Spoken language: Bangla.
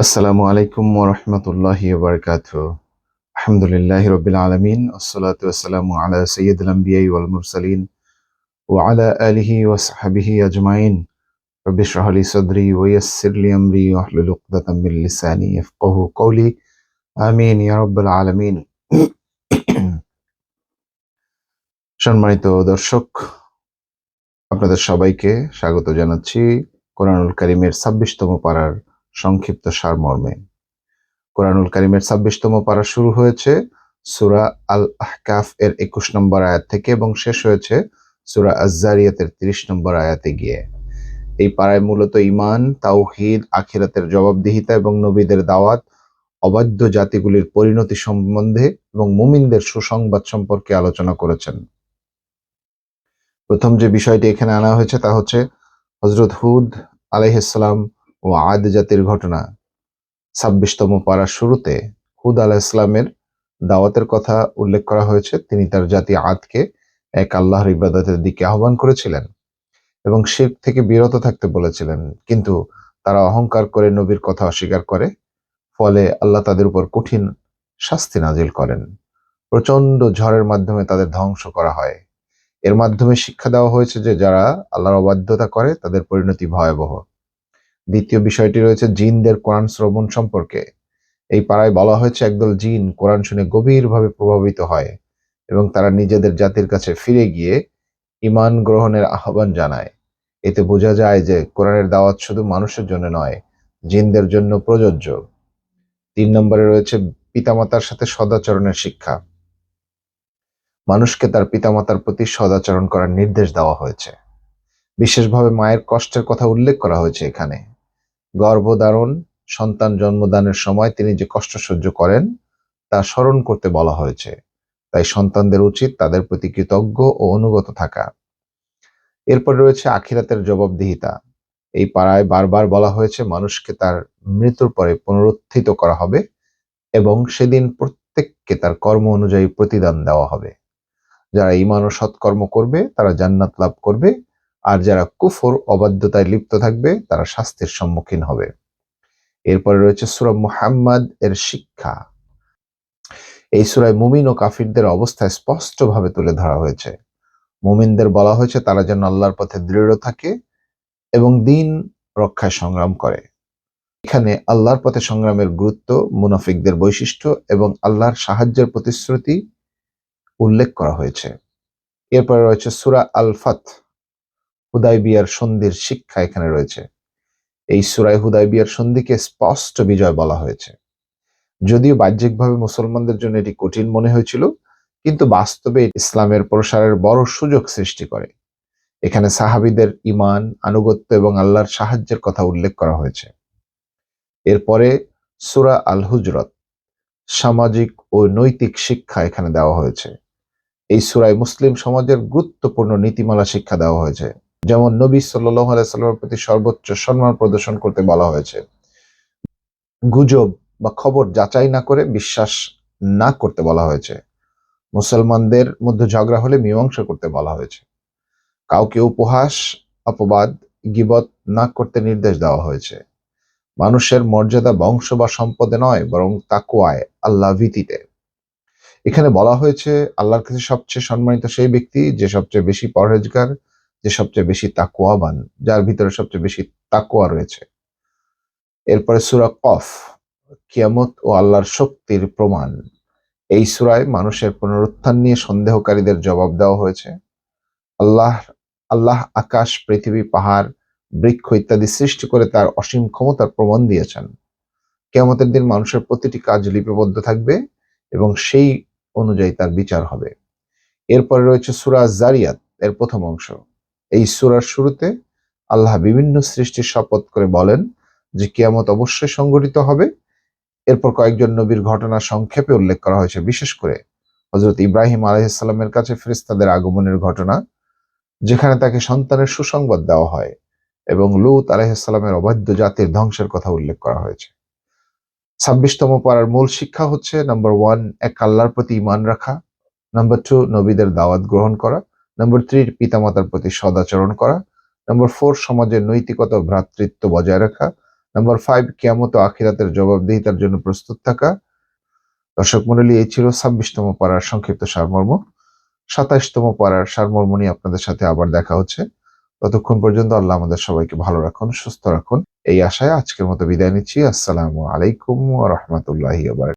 আসসালামু আলাইকুম ওয়া রাহমাতুল্লাহি ওয়া বারাকাতুহু। আলহামদুলিল্লাহি রাব্বিল আলামিন ওয়াসসালাতু ওয়াসসালামু আলা সাইয়্যিদিল আমবিয়াই ওয়াল মুরসালিন ওয়া আলা আলিহি ওয়া সাহবিহি আজমাইন। রব্বি ইশরাহ লি সাদরি ওয়া ইয়াসসির লি আমরি ওয়াহলুল উকদাতাম মিন লিসানি ইয়াফকাহু কওলি। আমিন ইয়া রাব্বাল আলামিন। সম্মানিত দর্শক, আপনাদের সবাইকে স্বাগত জানাচ্ছি কোরআনুল কারীমের ২৬তম পারার সংক্ষিপ্ত সারমর্মে। কোরআনুল কারীমের ২৬তম পারা শুরু হয়েছে সূরা আল আহকাফ এর ২১ নম্বর আয়াত থেকে এবং শেষ হয়েছে সূরা আয-যারিয়াতের ৩০ নম্বর আয়াতে গিয়ে। এই পারায় মূলত ঈমান, তাওহীদ, আখিরাতের জবাবদিহিতা এবং নবীদের দাওয়াত, অবাধ্য জাতিগুলির পরিণতি সম্বন্ধে এবং মুমিনদের সুসংবাদ সম্পর্কে আলোচনা করেছেন। প্রথম যে বিষয়টি এখানে আনা হয়েছে তা হচ্ছে হযরত হুদ আলাইহিস সালাম ও আদ জাতির ঘটনা। ২৬তম পারার শুরুতে হুদ আলাইহিস সালামের দাওয়াতের কথা উল্লেখ করা হয়েছে। তিনি তার জাতি আদকে এক আল্লাহর ইবাদতের দিকে আহ্বান করেছিলেন এবং শিরক থেকে বিরত থাকতে বলেছিলেন, কিন্তু তারা অহংকার করে নবীর কথা অস্বীকার করে। ফলে আল্লাহ তাদের উপর কঠিন শাস্তি নাজিল করেন। প্রচন্ড ঝড়ের মাধ্যমে তাদের ধ্বংস করা হয়। এর মাধ্যমে শিক্ষা দেওয়া হয়েছে যে যারা আল্লাহর অবাধ্যতা করে তাদের পরিণতি ভয়াবহ। দ্বিতীয় বিষয়টি রয়েছে জিনদের কোরআন শ্রবণ সম্পর্কে। এই পাড়ায় বলা হয়েছে একদল জিন কোরআন শুনে গভীরভাবে প্রভাবিত হয় এবং তারা নিজেদের জাতির কাছে ফিরে গিয়ে ঈমান গ্রহণের আহ্বান জানায়। এতে বোঝা যায় যে কোরআনের দাওয়াত শুধু মানুষের জন্য নয়, জিনদের জন্য প্রযোজ্য। ৩ নম্বরে রয়েছে পিতামাতার সাথে সদাচরণের শিক্ষা। মানুষকে তার পিতামাতার প্রতি সদাচরণ করার নির্দেশ দেওয়া হয়েছে। বিশেষভাবে মায়ের কষ্টের কথা উল্লেখ করা হয়েছে এখানে। গর্ভধারণ, সন্তান জন্মদানের সময় তিনি যে কষ্ট সহ্য করেন তা স্মরণ করতে বলা হয়েছে। তাই সন্তানদের উচিত তাদের প্রতি কৃতজ্ঞ ও অনুগত থাকা। এরপর রয়েছে আখিরাতের জবাবদিহিতা। এই পাড়ায় বারবার বলা হয়েছে মানুষকে তার মৃত্যুর পরে পুনরুত্থিত করা হবে এবং সেদিন প্রত্যেককে তার কর্ম অনুযায়ী প্রতিদান দেওয়া হবে। যারা ঈমান ও সৎকর্ম করবে তারা জান্নাত লাভ করবে, আর যারা কুফর অবাধ্যতায় লিপ্ত থাকবে তারা শাস্তির সম্মুখীন হবে। এরপরে রয়েছে সূরা মুহাম্মদ এর শিক্ষা। এই সূরায় মুমিন ও কাফিরদের অবস্থা স্পষ্টভাবে তুলে ধরা হয়েছে। মুমিনদের বলা হয়েছে তারা যেন আল্লাহর পথে দৃঢ় থাকে এবং দ্বীন রক্ষায় সংগ্রাম করে। এখানে আল্লাহর পথে সংগ্রামের গুরুত্ব, মুনাফিকদের বৈশিষ্ট্য এবং আল্লাহর সাহায্যের প্রতিশ্রুতি উল্লেখ করা হয়েছে। এরপরে রয়েছে সূরা আল ফাত। হুদায়বিয়ার সন্ধির শিক্ষা এখানে রয়েছে। এই সূরায় হুদায়বিয়ার সন্ধিকে স্পষ্ট বিজয় বলা হয়েছে। যদিও বাহ্যিকভাবে মুসলমানদের জন্য এটি কঠিন মনে হয়েছিল, কিন্তু বাস্তবে ইসলামের প্রসারের বড় সুযোগ সৃষ্টি করে। এখানে সাহাবীদের ঈমান, আনুগত্য এবং আল্লাহর সাহায্যের কথা উল্লেখ করা হয়েছে। এরপরে সূরা আল হুজরাত। সামাজিক ও নৈতিক শিক্ষা এখানে দেওয়া হয়েছে। এই সূরায় মুসলিম সমাজের গুরুত্বপূর্ণ নীতিমালা শিক্ষা দেওয়া হয়েছে। যেমন নবী সাল্লাল্লাহু আলাইহি সাল্লামের প্রতি সর্বোচ্চ সম্মান প্রদর্শন করতে বলা হয়েছে। গুজব বা খবর যাচাই না করে বিশ্বাস না করতে বলা হয়েছে। মুসলমানদের মধ্যে ঝগড়া হলে মীমাংসা করতে বলা হয়েছে। কাউকে উপহাস, অপবাদ, গীবত না করতে নির্দেশ দেওয়া হয়েছে। মানুষের মর্যাদা বংশ বা সম্পদে নয়, বরং তাকওয়ায়, আল্লাহ ভীতিতে। এখানে বলা হয়েছে আল্লাহর কাছে সবচেয়ে সম্মানিত সেই ব্যক্তি যে সবচেয়ে বেশি পরহেজগার, যে সবচেয়ে বেশি তাকওয়াবান, যার ভিতরে সবচেয়ে বেশি তাকওয়া রয়েছে। এরপরে সূরা কফ। কিয়ামত ও আল্লাহর শক্তির প্রমাণ। এই সূরায় মানুষের পুনরুত্থান নিয়ে সন্দেহকারীদের জবাব দেওয়া হয়েছে। আল্লাহ আল্লাহ আকাশ, পৃথিবী, পাহাড়, বৃক্ষ ইত্যাদি সৃষ্টি করে তার অসীম ক্ষমতার প্রমাণ দিয়েছেন। কিয়ামতের দিন মানুষের প্রতিটি কাজ লিপিবদ্ধ থাকবে এবং সেই অনুযায়ী তার বিচার হবে। এরপরে রয়েছে সূরা যারিয়াত এর প্রথম অংশ। এই সূরার শুরুতে আল্লাহ বিভিন্ন সৃষ্টির শপথ করে বলেন যে কিয়ামত অবশ্যই সংঘটিত হবে। এরপর কয়েকজন নবীর ঘটনা সংক্ষেপে উল্লেখ করা হয়েছে, বিশেষ করে হযরত ইব্রাহিম আলাইহিস সালামের কাছে ফেরেশতাদের আগমনের ঘটনা, যেখানে তাকে সন্তানের সুসংবাদ দেওয়া হয়, এবং লূত আলাইহিস সালামের অবাধ্য জাতির ধ্বংসের কথা উল্লেখ করা হয়েছে। ২৬তম পারার মূল শিক্ষা হচ্ছে নাম্বার 1, এক আল্লাহর প্রতি ঈমান রাখা। নাম্বার 2, নবীদের দাওয়াত গ্রহণ করা। নাম্বার 3, পিতামাতার প্রতি সদাচরণ করা। নাম্বার 4, সমাজের নৈতিকতা ও ভ্রাতৃত্ব বজায় রাখা। নাম্বার 5, কিয়ামত ও আখিরাতের জবাবদিহিতার জন্য প্রস্তুত থাকা। দর্শক মণ্ডলী, এই ছিল 26তম পারার সংক্ষিপ্ত সারমর্ম। 27তম পারার সারমর্ম নিয়ে আপনাদের সাথে আবার দেখা হচ্ছে। ততক্ষণ পর্যন্ত আল্লাহ আমাদের সবাইকে ভালো রাখুন, সুস্থ রাখুন, এই আশায় আজকের মতো বিদায় নিচ্ছি। আসসালামু আলাইকুম ওয়া রাহমাতুল্লাহি ওয়া বারাকাতুহু।